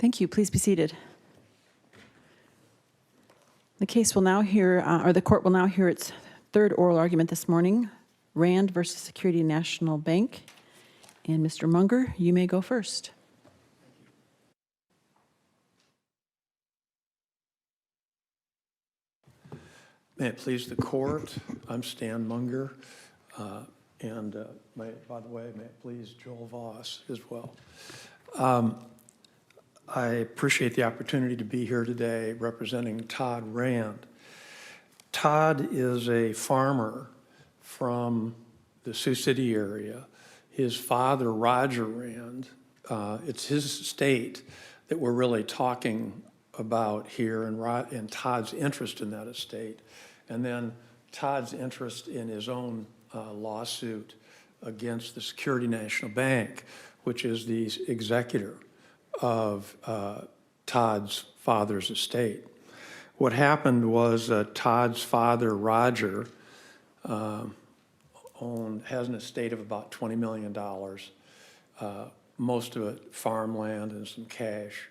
Thank you. Please be seated. The case will now hear, or the court will now hear its third oral argument this morning, Rand versus Security National Bank. And Mr. Munger, you may go first. May it please the court, I'm Stan Munger, and by the way, may it please Joel Voss as well. I appreciate the opportunity to be here today representing Todd Rand. Todd is a farmer from the Sioux City area. His father, Roger Rand, it's his estate that we're really talking about here, and Todd's interest in that estate, and then Todd's interest in his own lawsuit against the Security National Bank, which is the executor of Todd's father's estate. What happened was Todd's father, Roger, has an estate of about $20 million, most of it farmland and some cash.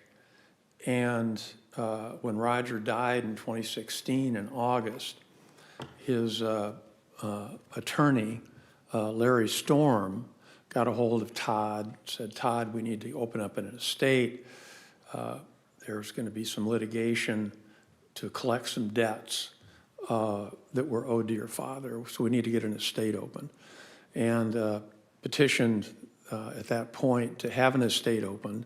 And when Roger died in 2016 in August, his attorney, Larry Storm, got a hold of Todd, said, Todd, we need to open up an estate. There's going to be some litigation to collect some debts that were owed to your father, so we need to get an estate open. And petitioned at that point to have an estate opened.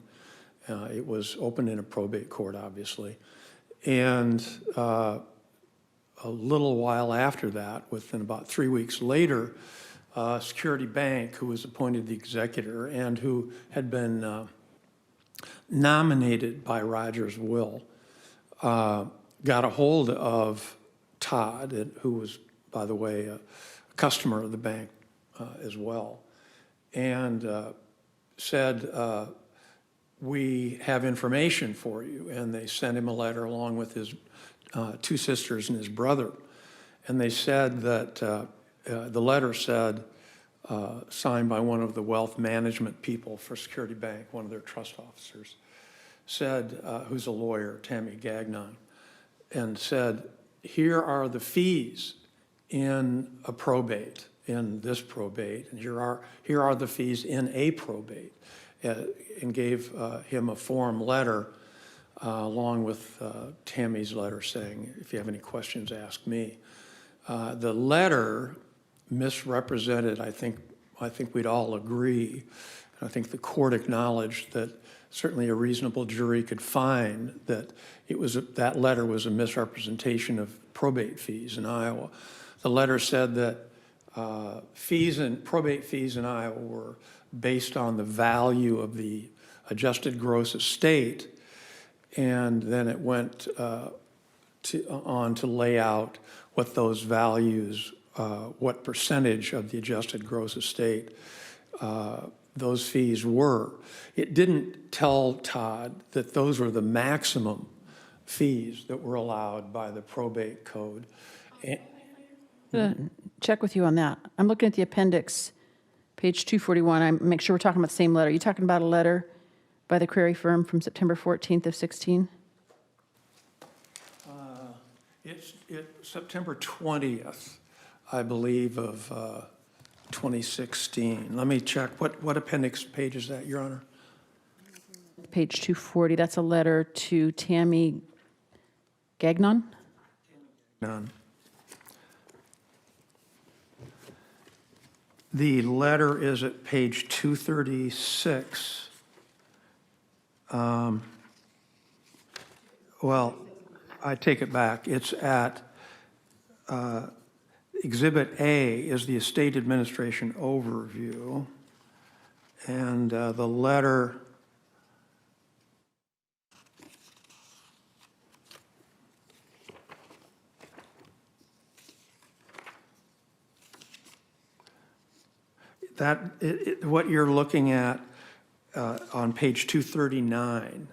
It was opened in a probate court, obviously. And a little while after that, within about 3 weeks later, Security Bank, who was appointed the executor and who had been nominated by Roger's will, got a hold of Todd, who was, by the way, a customer of the bank as well, and said, we have information for you. And they sent him a letter along with his two sisters and his brother. And they said that the letter said, signed by one of the wealth management people for Security Bank, one of their trust officers, said, who's a lawyer, Tammy Gagnon, and said, here are the fees in a probate, in this probate, and here are the fees in a probate, and gave him a form letter along with Tammy's letter saying, if you have any questions, ask me. The letter misrepresented, I think we'd all agree, and I think the court acknowledged that certainly a reasonable jury could find that that letter was a misrepresentation of probate fees in Iowa. The letter said that probate fees in Iowa were based on the value of the adjusted gross estate, and then it went on to lay out what those values, what percentage of the adjusted gross estate those fees were. It didn't tell Todd that those were the maximum fees that were allowed by the probate code. Check with you on that. I'm looking at the appendix, page 241. I make sure we're talking about the same letter. Are you talking about a letter by the query firm from September 14th of 16? It's September 20th, I believe, of 2016. Let me check. What appendix page is that, Your Honor? Page 240. That's a letter to Tammy Gagnon? None. The letter is at page 236. Well, I take it back. It's at Exhibit A is the estate administration overview, and the letter what you're looking at on page 239,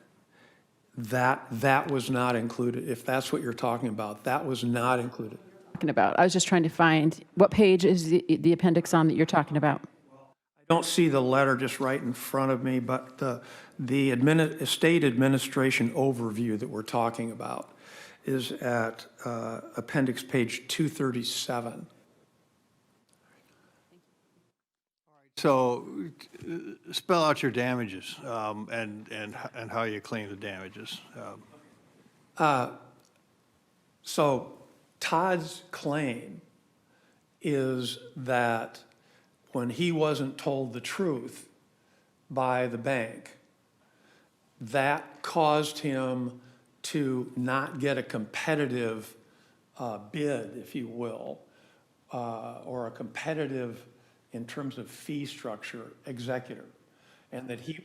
that was not included. If that's what you're talking about, that was not included. About. I was just trying to find what page is the appendix on that you're talking about. Well, I don't see the letter just right in front of me, but the estate administration overview that we're talking about is at appendix page 237. So spell out your damages and how you claim the damages. So Todd's claim is that when he wasn't told the truth by the bank, that caused him to not get a competitive bid, if you will, or a competitive, in terms of fee structure, executor, and that he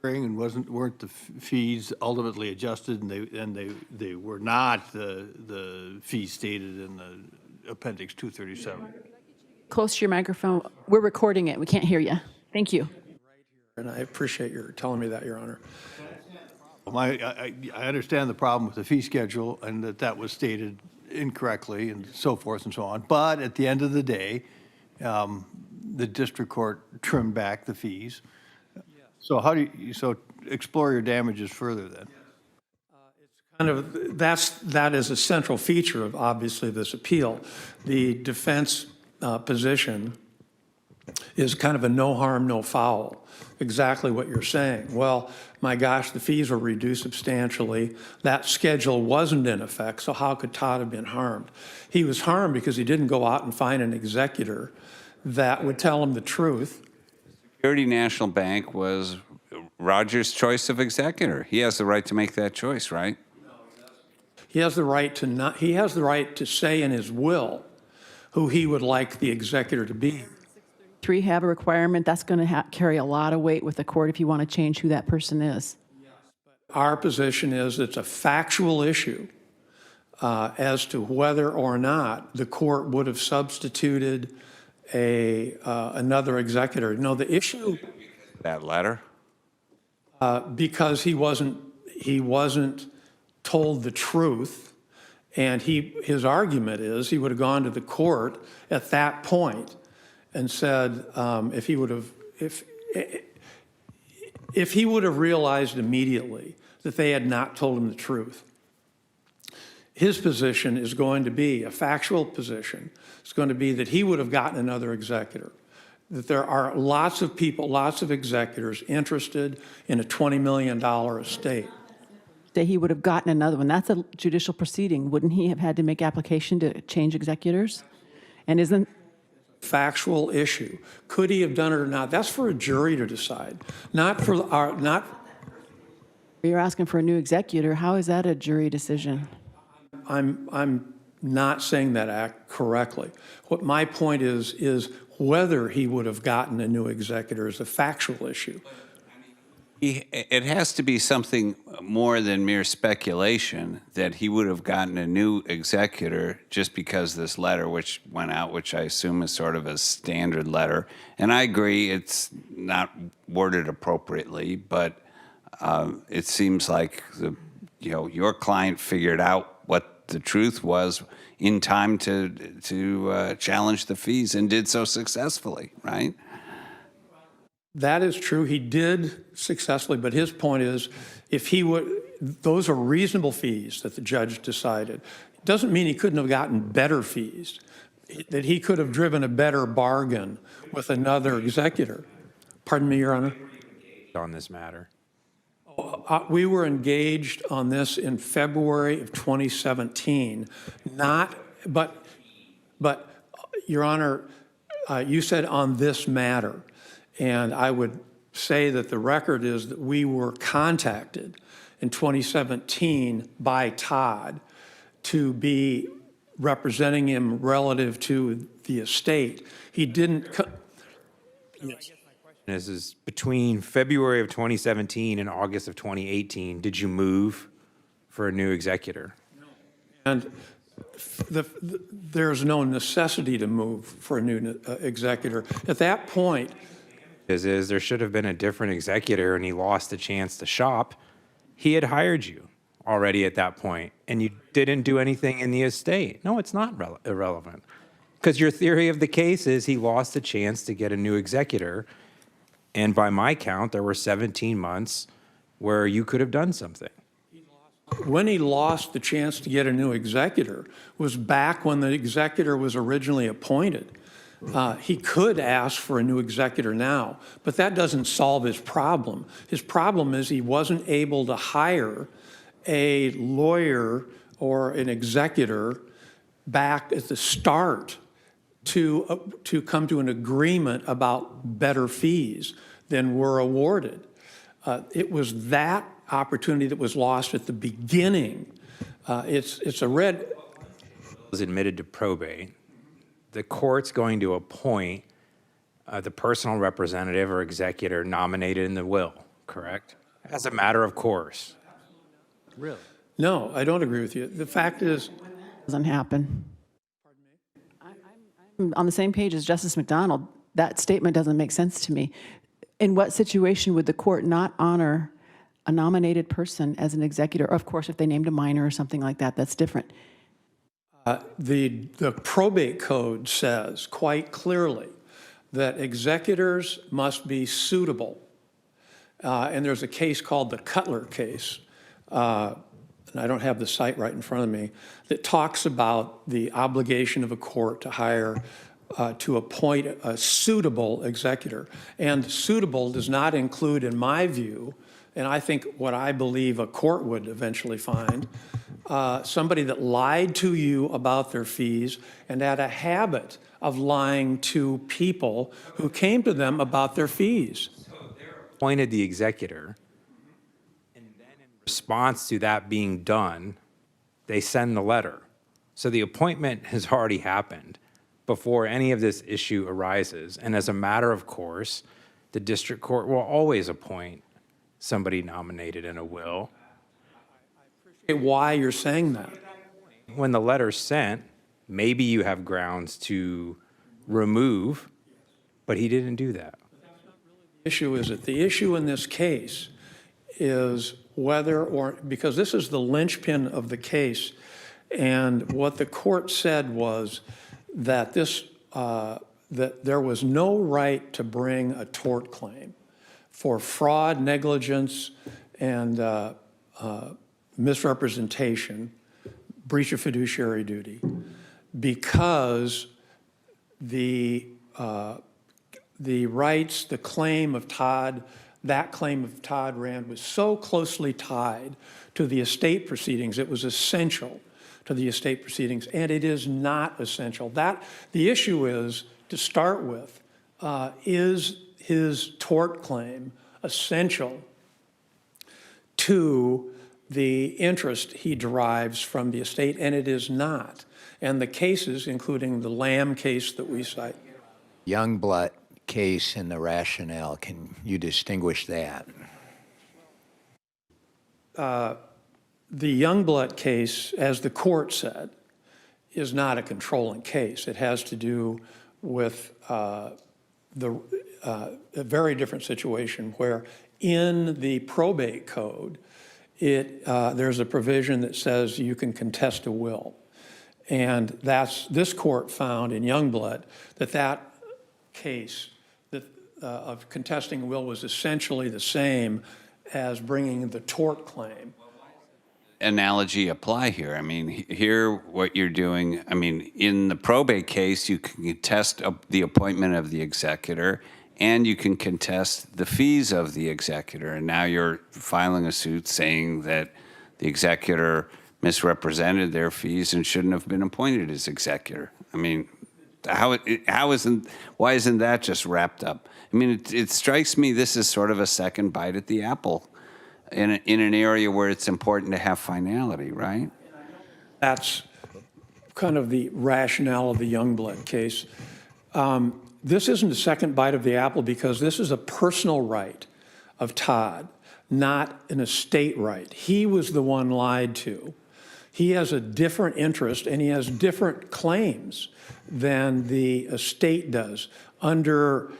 And weren't the fees ultimately adjusted, and they were not the fees stated in the appendix 237? Close to your microphone. We're recording it. We can't hear you. Thank you. and I appreciate your telling me that, Your Honor. I understand the problem with the fee schedule and that was stated incorrectly and so forth and so on. But at the end of the day, the district court trimmed back the fees. So how do you, so explore your damages further then? Kind of, that is a central feature of, obviously, this appeal. The defense position is kind of a no harm, no foul, exactly what you're saying. Well, my gosh, the fees were reduced substantially. That schedule wasn't in effect, so how could Todd have been harmed? He was harmed because he didn't go out and find an executor that would tell him the truth. Security National Bank was Roger's choice of executor. He has the right to make that choice, right? He has the right to not, he has the right to say in his will who he would like the executor to be. 3 have a requirement. That's going to carry a lot of weight with the court if you want to change who that person is. Our position is it's a factual issue as to whether or not the court would have substituted another executor. No, the issue, That letter? because he wasn't told the truth, and his argument is he would have gone to the court at that point and said if he would have realized immediately that they had not told him the truth. His position is going to be, a factual position, it's going to be that he would have gotten another executor. That there are lots of people, lots of executors interested in a $20 million estate. That he would have gotten another one. That's a judicial proceeding. Wouldn't he have had to make application to change executors? And isn't Factual issue. Could he have done it or not? That's for a jury to decide, not for our, not, you're asking for a new executor? How is that a jury decision? I'm not saying that correctly. What my point is whether he would have gotten a new executor is a factual issue. It has to be something more than mere speculation that he would have gotten a new executor just because this letter which went out, which I assume is sort of a standard letter. And I agree it's not worded appropriately, but it seems like your client figured out what the truth was in time to challenge the fees and did so successfully, right? That is true. He did successfully, but his point is if he would, those are reasonable fees that the judge decided. It doesn't mean he couldn't have gotten better fees, that he could have driven a better bargain with another executor. Pardon me, Your Honor? On this matter. We were engaged on this in February of 2017, but Your Honor, you said on this matter. And I would say that the record is that we were contacted in 2017 by Todd to be representing him relative to the estate. He didn't. Yes. Is between February of 2017 and August of 2018, did you move for a new executor? And there's no necessity to move for a new executor. At that point, Is there should have been a different executor and he lost the chance to shop. He had hired you already at that point and you didn't do anything in the estate. No, it's not irrelevant. Because your theory of the case is he lost a chance to get a new executor. And by my count, there were 17 months where you could have done something. When he lost the chance to get a new executor was back when the executor was originally appointed. He could ask for a new executor now, but that doesn't solve his problem. His problem is he wasn't able to hire a lawyer or an executor back at the start to come to an agreement about better fees than were awarded. It was that opportunity that was lost at the beginning. It's a red. Was admitted to probate. The court's going to appoint the personal representative or executor nominated in the will, correct? As a matter of course. Really? No, I don't agree with you. The fact is, Doesn't happen. I'm on the same page as Justice McDonald. That statement doesn't make sense to me. In what situation would the court not honor a nominated person as an executor? Of course, if they named a minor or something like that, that's different. the probate code says quite clearly that executors must be suitable. And there's a case called the Cutler case, and I don't have the site right in front of me, that talks about the obligation of a court to hire, to appoint a suitable executor. And suitable does not include, in my view, and I think what I believe a court would eventually find, somebody that lied to you about their fees and had a habit of lying to people who came to them about their fees. Appointed the executor, and then in response to that being done, they send the letter. So the appointment has already happened before any of this issue arises. And as a matter of course, the district court will always appoint somebody nominated in a will. Why you're saying that? When the letter's sent, maybe you have grounds to remove, but he didn't do that. Issue is that the issue in this case is whether or, because this is the linchpin of the case, and what the court said was that this, that there was no right to bring a tort claim for fraud, negligence, and misrepresentation, breach of fiduciary duty, because the rights, the claim of Todd, that claim of Todd Rand was so closely tied to the estate proceedings, it was essential to the estate proceedings, and it is not essential. The issue is, to start with, is his tort claim essential to the interest he derives from the estate, and it is not. And the cases, including the Lamb case that we cite. Youngblood case and the rationale, can you distinguish that? The Youngblood case, as the court said, is not a controlling case. It has to do with a very different situation where in the probate code, there's a provision that says you can contest a will. And this court found in Youngblood that case of contesting a will was essentially the same as bringing the tort claim. Analogy apply here. I mean, here what you're doing, I mean, in the probate case, you can contest the appointment of the executor and you can contest the fees of the executor. And now you're filing a suit saying that the executor misrepresented their fees and shouldn't have been appointed as executor. I mean, why isn't that just wrapped up? I mean, it strikes me this is sort of a second bite at the apple in an area where it's important to have finality, right? That's kind of the rationale of the Youngblood case. This isn't a second bite of the apple because this is a personal right of Todd, not an estate right. He was the one lied to. He has a different interest and he has different claims than the estate does under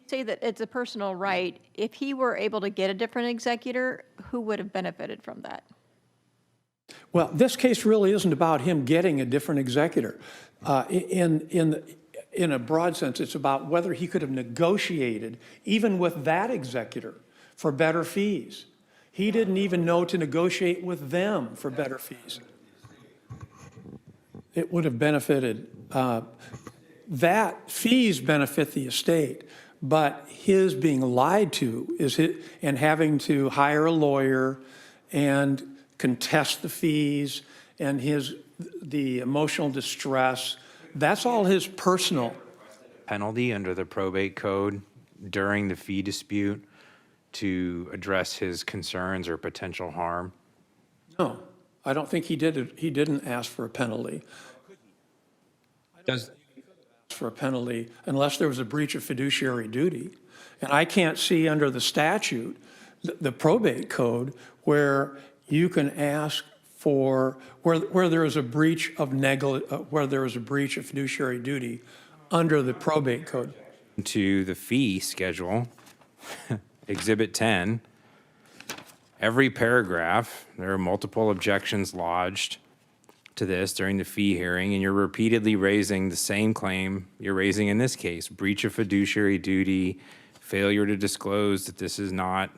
say that it's a personal right. If he were able to get a different executor, who would have benefited from that? Well, this case really isn't about him getting a different executor. In a broad sense, it's about whether he could have negotiated, even with that executor, for better fees. He didn't even know to negotiate with them for better fees. It would have benefited, that fees benefit the estate, but his being lied to and having to hire a lawyer and contest the fees and the emotional distress, that's all his personal. Penalty under the probate code during the fee dispute to address his concerns or potential harm? No, I don't think he did. He didn't ask for a penalty. Does For a penalty unless there was a breach of fiduciary duty. And I can't see under the statute, the probate code, where you can ask for, where there is a breach of where there is a breach of fiduciary duty under the probate code. to the fee schedule, Exhibit 10, every paragraph, there are multiple objections lodged to this during the fee hearing, and you're repeatedly raising the same claim you're raising in this case: breach of fiduciary duty, failure to disclose that this is not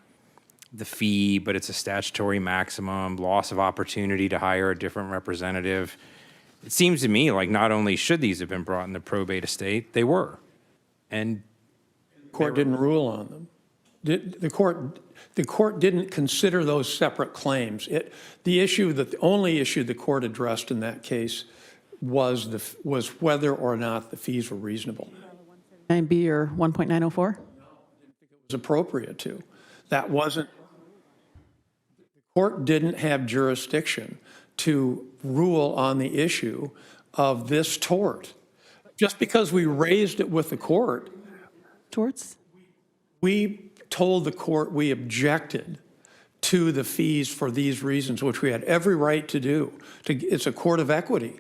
the fee, but it's a statutory maximum, loss of opportunity to hire a different representative. It seems to me like not only should these have been brought in the probate estate, they were. And The court didn't rule on them. The court didn't consider those separate claims. The only issue the court addressed in that case was whether or not the fees were reasonable. 9B or 1.904? It was appropriate to. That wasn't, the court didn't have jurisdiction to rule on the issue of this tort. Just because we raised it with the court, Torts? we told the court we objected to the fees for these reasons, which we had every right to do. It's a court of equity,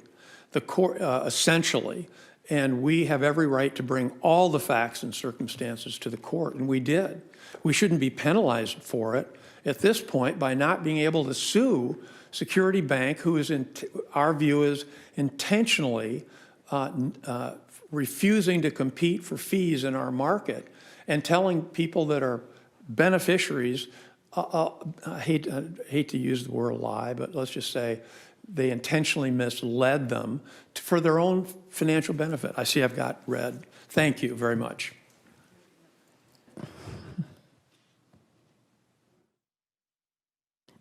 the court essentially, and we have every right to bring all the facts and circumstances to the court, and we did. We shouldn't be penalized for it at this point by not being able to sue Security Bank, who is, our view is, intentionally refusing to compete for fees in our market and telling people that are beneficiaries, I hate to use the word lie, but let's just say they intentionally misled them for their own financial benefit. I see I've got red. Thank you very much.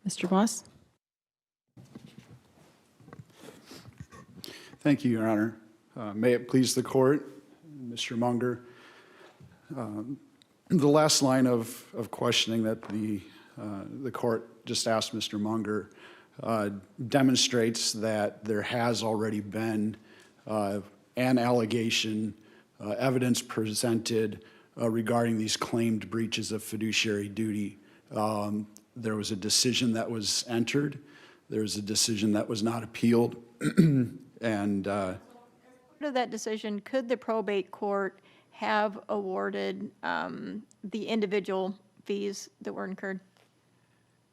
Mr. Voss? Thank you, Your Honor. May it please the court, Mr. Munger. The last line of questioning that the court just asked Mr. Munger demonstrates that there has already been an allegation, evidence presented regarding these claimed breaches of fiduciary duty. There was a decision that was entered. There was a decision that was not appealed. And Under that decision, could the probate court have awarded the individual fees that were incurred?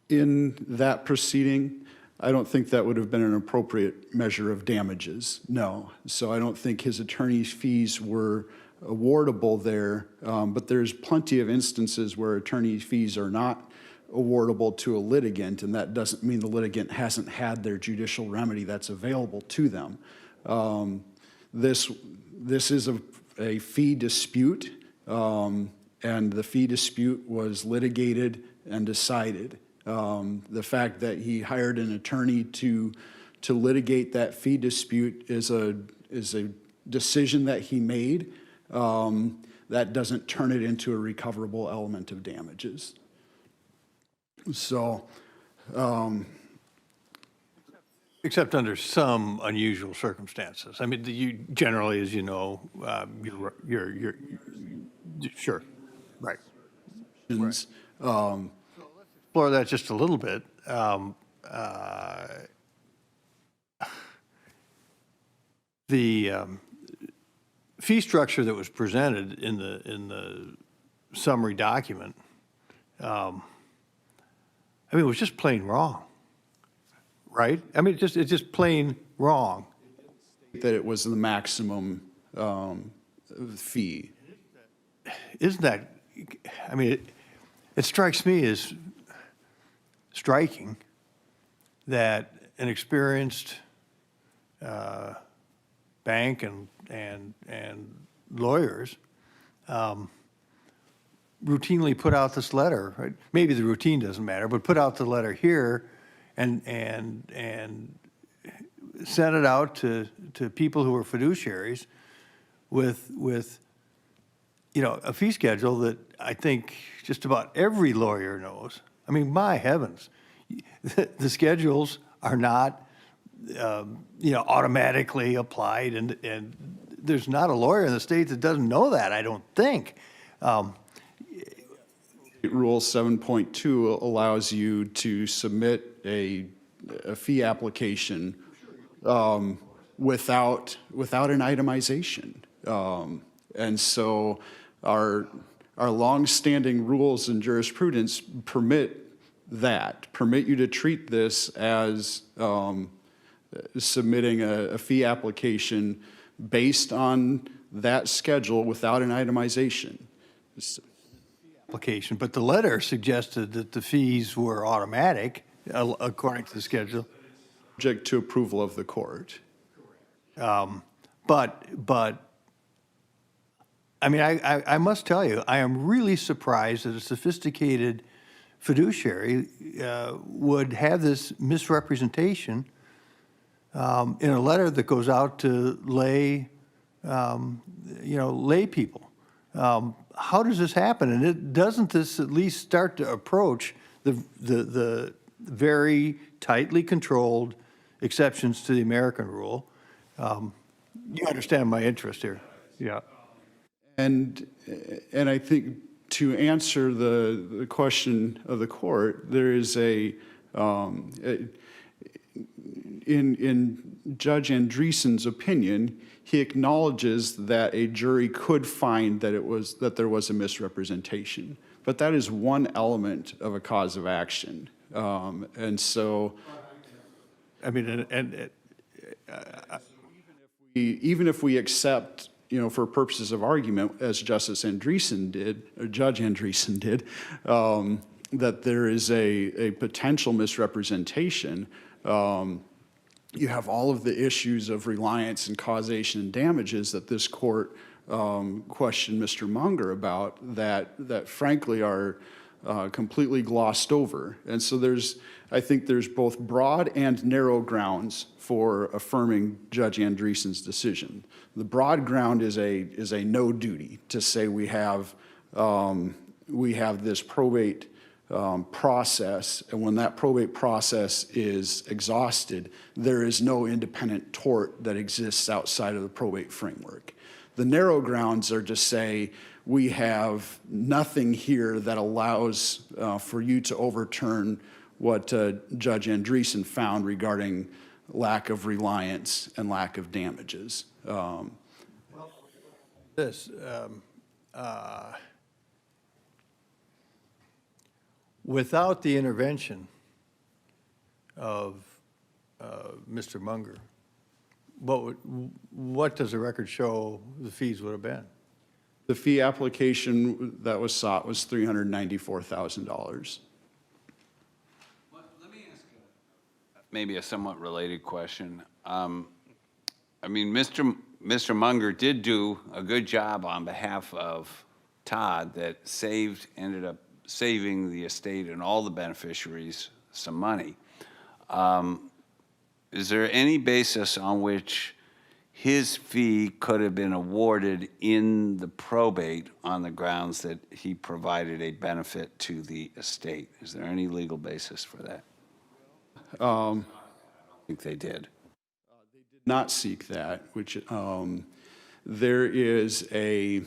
in that proceeding, I don't think that would have been an appropriate measure of damages, no. So I don't think his attorney's fees were awardable there, but there's plenty of instances where attorney fees are not awardable to a litigant, and that doesn't mean the litigant hasn't had their judicial remedy that's available to them. This is a fee dispute, and the fee dispute was litigated and decided. The fact that he hired an attorney to litigate that fee dispute is a decision that he made. That doesn't turn it into a recoverable element of damages. So, Except under some unusual circumstances. I mean, you generally, as you know, you're sure, right. Explore that just a little bit. The fee structure that was presented in the summary document, I mean, it was just plain wrong. right? I mean, it's just plain wrong. That it was the maximum fee. Isn't that, I mean, it strikes me as striking that an experienced bank and lawyers routinely put out this letter, right? Maybe the routine doesn't matter, but put out the letter here and sent it out to people who are fiduciaries with you know, a fee schedule that I think just about every lawyer knows. I mean, my heavens, the schedules are not, you know, automatically applied, and there's not a lawyer in the state that doesn't know that, I don't think. Rule 7.2 allows you to submit a fee application without an itemization. And so our longstanding rules and jurisprudence permit you to treat this as submitting a fee application based on that schedule without an itemization. Application, but the letter suggested that the fees were automatic according to the schedule. Subject to approval of the court. But I mean, I must tell you, I am really surprised that a sophisticated fiduciary would have this misrepresentation in a letter that goes out to lay, you know, lay people. How does this happen? And doesn't this at least start to approach the very tightly controlled exceptions to the American rule? You understand my interest here. Yeah. And I think to answer the question of the court, there is in Judge Andreessen's opinion, he acknowledges that a jury could find that there was a misrepresentation, but that is one element of a cause of action, and so. I mean, Even if we accept, you know, for purposes of argument, as Justice Andreessen did, or Judge Andreessen did, that there is a potential misrepresentation, you have all of the issues of reliance and causation and damages that this court questioned Mr. Munger about that frankly are completely glossed over. And so I think there's both broad and narrow grounds for affirming Judge Andreessen's decision. The broad ground is a no duty to say we have this probate process, and when that probate process is exhausted, there is no independent tort that exists outside of the probate framework. The narrow grounds are to say we have nothing here that allows for you to overturn what Judge Andreessen found regarding lack of reliance and lack of damages. Without the intervention of Mr. Munger, what does the record show the fees would have been? The fee application that was sought was $394,000. Let me ask maybe a somewhat related question. I mean, Mr. Munger did do a good job on behalf of Todd that ended up saving the estate and all the beneficiaries some money. Is there any basis on which his fee could have been awarded in the probate on the grounds that he provided a benefit to the estate? Is there any legal basis for that? I don't think they did. They did not seek that, which there is a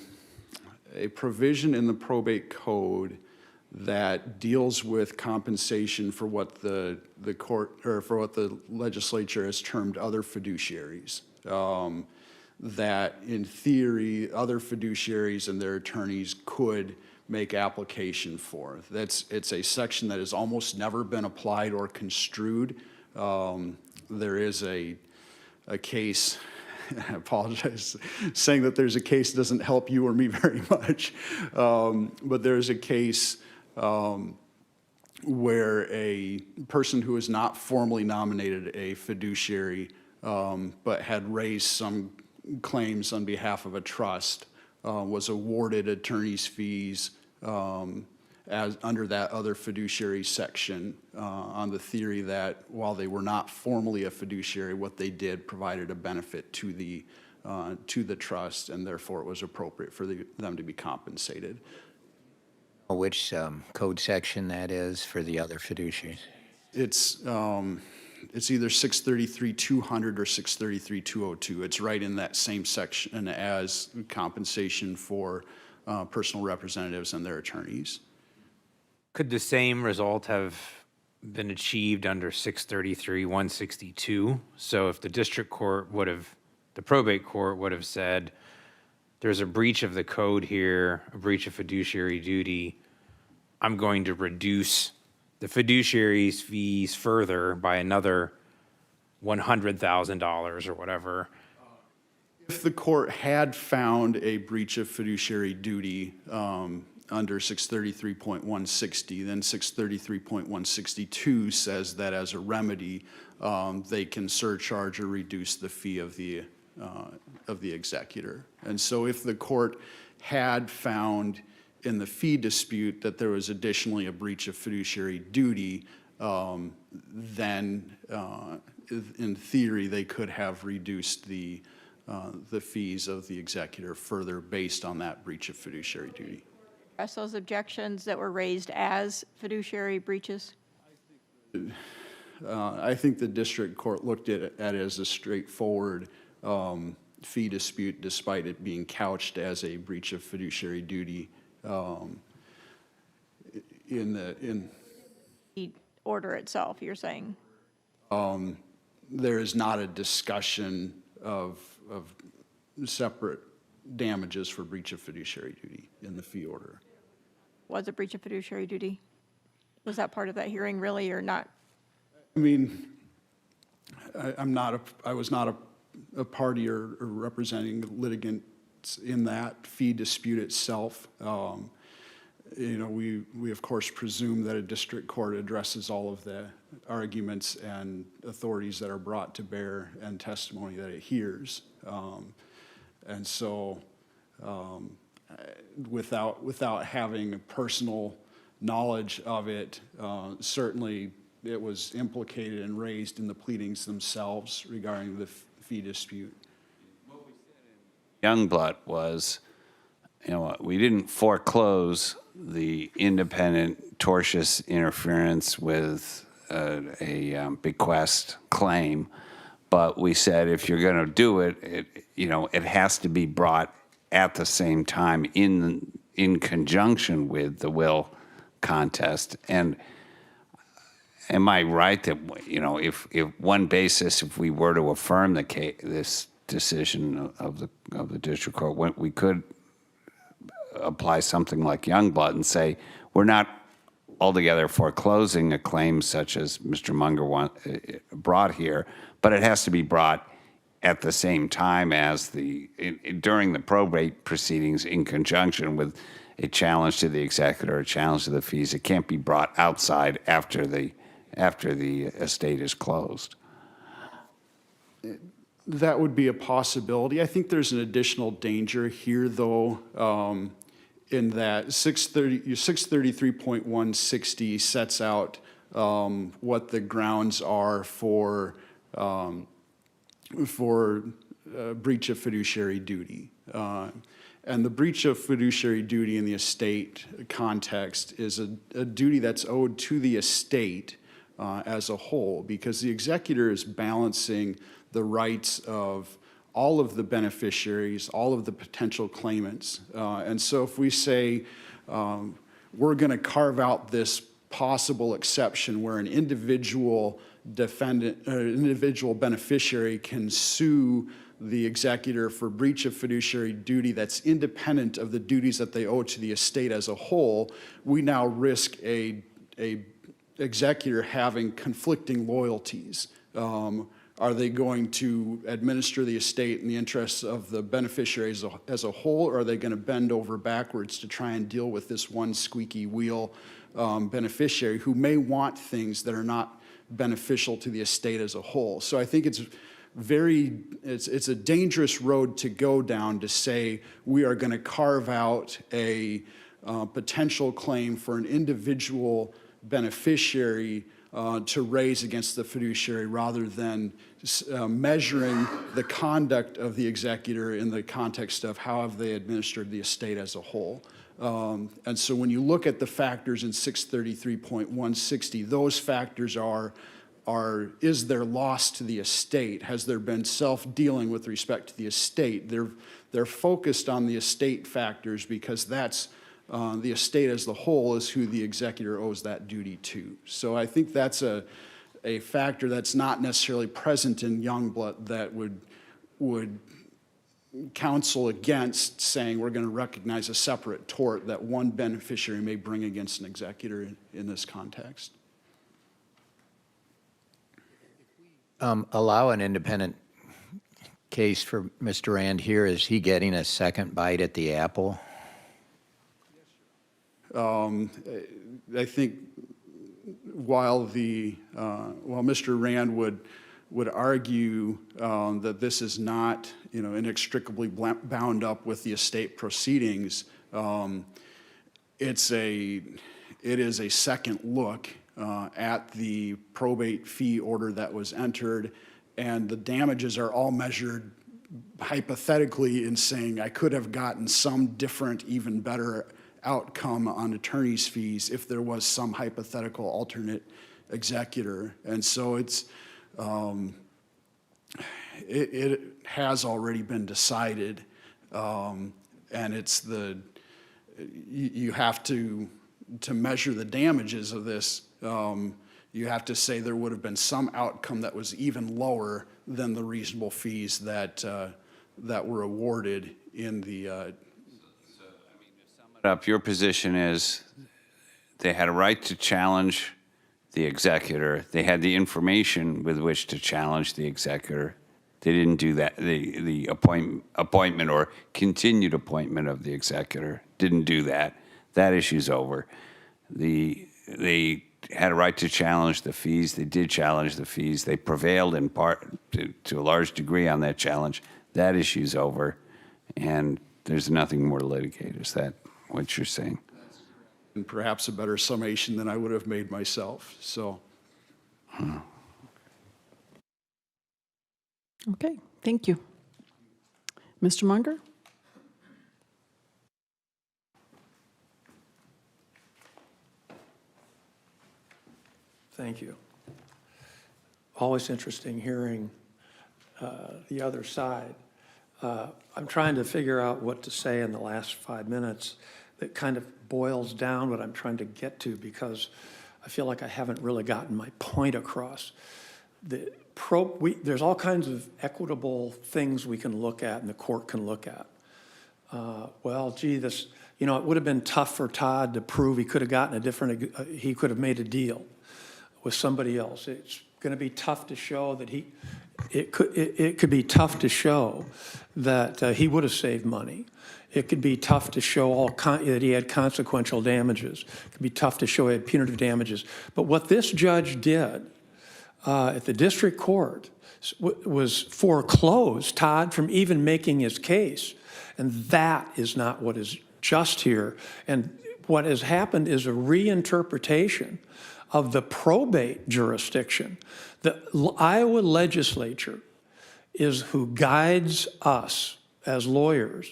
provision in the probate code that deals with compensation for what the court, or for what the legislature has termed other fiduciaries. That in theory, other fiduciaries and their attorneys could make application for. It's a section that has almost never been applied or construed There is a case, I apologize, saying that there's a case doesn't help you or me very much, but there's a case where a person who is not formally nominated a fiduciary, but had raised some claims on behalf of a trust, was awarded attorney's fees as under that other fiduciary section on the theory that while they were not formally a fiduciary, what they did provided a benefit to the trust, and therefore it was appropriate for them to be compensated. Which code section that is for the other fiduciaries? It's either 633-200 or 633-202. It's right in that same section as compensation for personal representatives and their attorneys. Could the same result have been achieved under 633-162? So if the district court would have, the probate court would have said, there's a breach of the code here, a breach of fiduciary duty, I'm going to reduce the fiduciary's fees further by another $100,000 or whatever. If the court had found a breach of fiduciary duty under 633.160, then 633.162 says that as a remedy, they can surcharge or reduce the fee of the executor. And so if the court had found in the fee dispute that there was additionally a breach of fiduciary duty, then in theory, they could have reduced the fees of the executor further based on that breach of fiduciary duty. Address those objections that were raised as fiduciary breaches? I think the district court looked at it as a straightforward fee dispute, despite it being couched as a breach of fiduciary duty. In The order itself, you're saying? there is not a discussion of separate damages for breach of fiduciary duty in the fee order. Was a breach of fiduciary duty? Was that part of that hearing really or not? I mean, I was not a party or representing litigants in that fee dispute itself. You know, we of course presume that a district court addresses all of the arguments and authorities that are brought to bear and testimony that it hears. And so without having personal knowledge of it, certainly it was implicated and raised in the pleadings themselves regarding the fee dispute. Youngblood was, you know, we didn't foreclose the independent tortious interference with a bequest claim, but we said if you're going to do it, it has to be brought at the same time in conjunction with the will contest. And am I right that, you know, if one basis, if we were to affirm the case, this decision of the district court, we could apply something like Youngblood and say we're not altogether foreclosing a claim such as Mr. Munger brought here, but it has to be brought at the same time as during the probate proceedings in conjunction with a challenge to the executor, a challenge to the fees. It can't be brought outside after the estate is closed. That would be a possibility. I think there's an additional danger here, though, in that 633.160 sets out what the grounds are for breach of fiduciary duty. And the breach of fiduciary duty in the estate context is a duty that's owed to the estate as a whole, because the executor is balancing the rights of all of the beneficiaries, all of the potential claimants. And so if we say we're going to carve out this possible exception where an individual defendant, individual beneficiary can sue the executor for breach of fiduciary duty that's independent of the duties that they owe to the estate as a whole, we now risk a executor having conflicting loyalties. Are they going to administer the estate in the interests of the beneficiary as a whole, or are they going to bend over backwards to try and deal with this one squeaky wheel beneficiary who may want things that are not beneficial to the estate as a whole? So I think it's a dangerous road to go down to say we are going to carve out a potential claim for an individual beneficiary to raise against the fiduciary rather than measuring the conduct of the executor in the context of how have they administered the estate as a whole. And so when you look at the factors in 633.160, those factors are is there loss to the estate? Has there been self-dealing with respect to the estate? They're focused on the estate factors because that's the estate as the whole is who the executor owes that duty to. So I think that's a factor that's not necessarily present in Youngblood that would counsel against saying we're going to recognize a separate tort that one beneficiary may bring against an executor in this context. Allow an independent case for Mr. Rand here. Is he getting a second bite at the apple? I think while Mr. Rand would argue that this is not, inextricably bound up with the estate proceedings, it is a second look at the probate fee order that was entered, and the damages are all measured hypothetically in saying I could have gotten some different, even better outcome on attorney's fees if there was some hypothetical alternate executor. And so it has already been decided, and you have to measure the damages of this. You have to say there would have been some outcome that was even lower than the reasonable fees that were awarded in the Up, your position is they had a right to challenge the executor. They had the information with which to challenge the executor. They didn't do that. The appointment or continued appointment of the executor didn't do that. That issue's over. They had a right to challenge the fees. They did challenge the fees. They prevailed in part to a large degree on that challenge. That issue's over, and there's nothing more to litigate. Is that what you're saying? and perhaps a better summation than I would have made myself. So. Okay, thank you. Mr. Munger? Thank you. Always interesting hearing the other side. I'm trying to figure out what to say in the last 5 minutes that kind of boils down what I'm trying to get to, because I feel like I haven't really gotten my point across. There's all kinds of equitable things we can look at and the court can look at. Well, gee, it would have been tough for Todd to prove he could have gotten a different, he could have made a deal with somebody else. It's going to be tough to show that it could be tough to show that he would have saved money. It could be tough to show that he had consequential damages. It could be tough to show he had punitive damages. But what this judge did at the district court was foreclose Todd from even making his case. And that is not what is just here. And what has happened is a reinterpretation of the probate jurisdiction. The Iowa legislature is who guides us as lawyers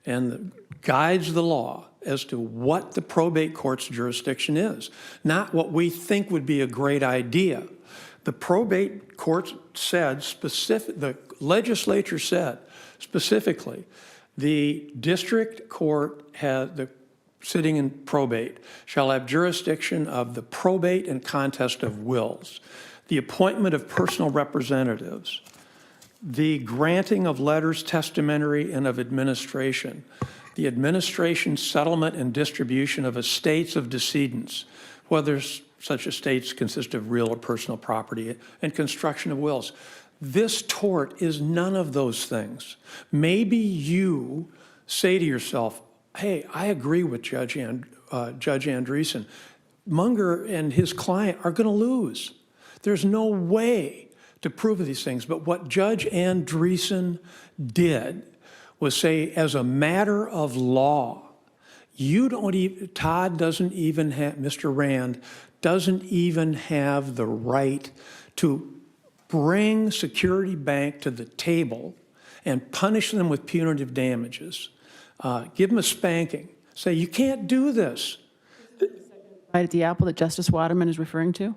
and guides the law as to what the probate court's jurisdiction is, not what we think would be a great idea. The probate court said the legislature said specifically, the district court sitting in probate shall have jurisdiction of the probate and contest of wills, the appointment of personal representatives, the granting of letters testamentary and of administration, the administration, settlement, and distribution of estates of decedents, whether such estates consist of real or personal property, and construction of wills. This tort is none of those things. Maybe you say to yourself, hey, I agree with Judge Andreessen. Munger and his client are going to lose. There's no way to prove these things. But what Judge Andreessen did was say, as a matter of law, Todd doesn't even have, Mr. Rand doesn't even have the right to bring Security Bank to the table and punish them with punitive damages. Give them a spanking. Say, you can't do this. Right at the apple that Justice Waterman is referring to?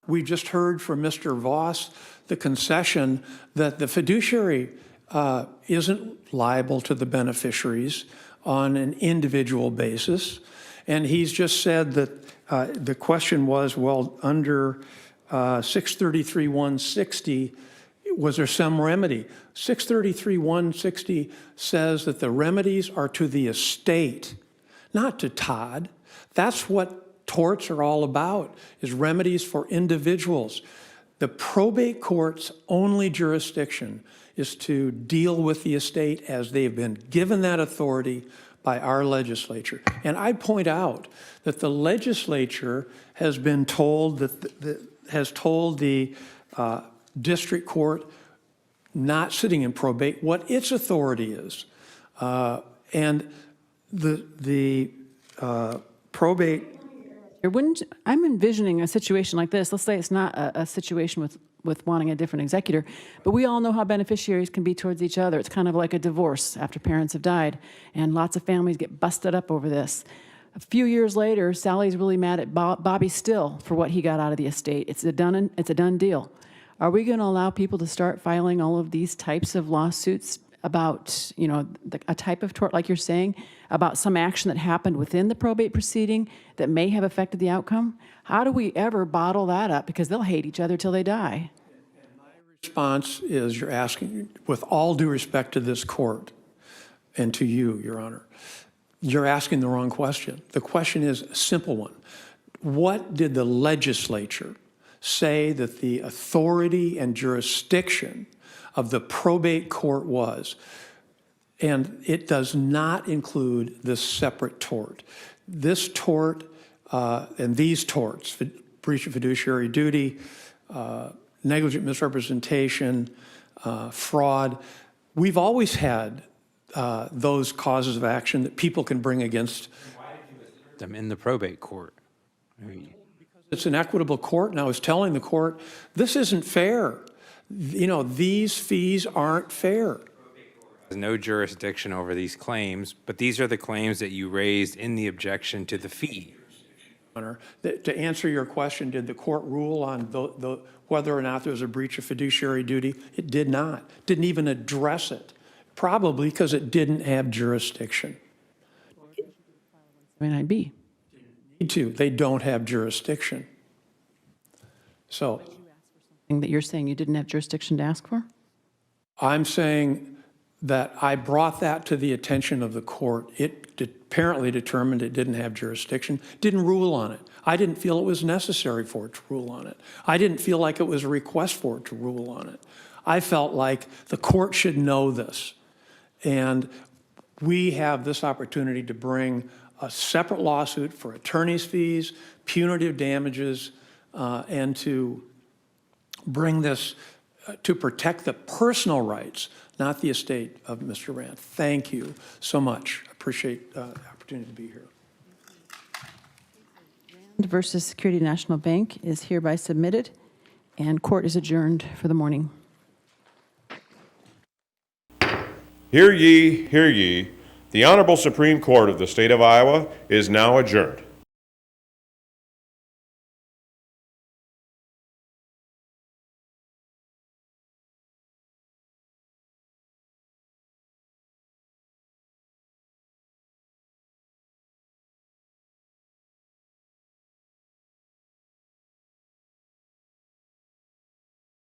We just heard from Mr. Voss the concession that the fiduciary isn't liable to the beneficiaries on an individual basis. And he's just said that the question was, well, under 633-160, was there some remedy? 633-160 says that the remedies are to the estate, not to Todd. That's what torts are all about, is remedies for individuals. The probate court's only jurisdiction is to deal with the estate as they've been given that authority by our legislature. And I point out that the legislature has been told has told the district court not sitting in probate what its authority is. And the probate. I'm envisioning a situation like this. Let's say it's not a situation with wanting a different executor, but we all know how beneficiaries can be towards each other. It's kind of like a divorce after parents have died, and lots of families get busted up over this. A few years later, Sally's really mad at Bobby Still for what he got out of the estate. It's a done deal. Are we going to allow people to start filing all of these types of lawsuits about, a type of tort, like you're saying, about some action that happened within the probate proceeding that may have affected the outcome? How do we ever bottle that up? Because they'll hate each other till they die. Response is, you're asking, with all due respect to this court and to you, Your Honor, you're asking the wrong question. The question is a simple one. What did the legislature say that the authority and jurisdiction of the probate court was? And it does not include this separate tort. This tort and these torts, breach of fiduciary duty, negligent misrepresentation, fraud, we've always had those causes of action that people can bring against them in the probate court. It's an equitable court, and I was telling the court, this isn't fair. These fees aren't fair. There's no jurisdiction over these claims, but these are the claims that you raised in the objection to the fee. To answer your question, did the court rule on whether or not there was a breach of fiduciary duty? It did not. Didn't even address it, probably because it didn't have jurisdiction. 79B. Need to. They don't have jurisdiction. So That you're saying you didn't have jurisdiction to ask for? I'm saying that I brought that to the attention of the court. It apparently determined it didn't have jurisdiction, didn't rule on it. I didn't feel it was necessary for it to rule on it. I didn't feel like it was a request for it to rule on it. I felt like the court should know this. And we have this opportunity to bring a separate lawsuit for attorney's fees, punitive damages, and to bring this to protect the personal rights, not the estate of Mr. Rand. Thank you so much. I appreciate the opportunity to be here. Rand versus Security National Bank is hereby submitted, and court is adjourned for the morning. Hear ye, hear ye. The Honorable Supreme Court of the State of Iowa is now adjourned.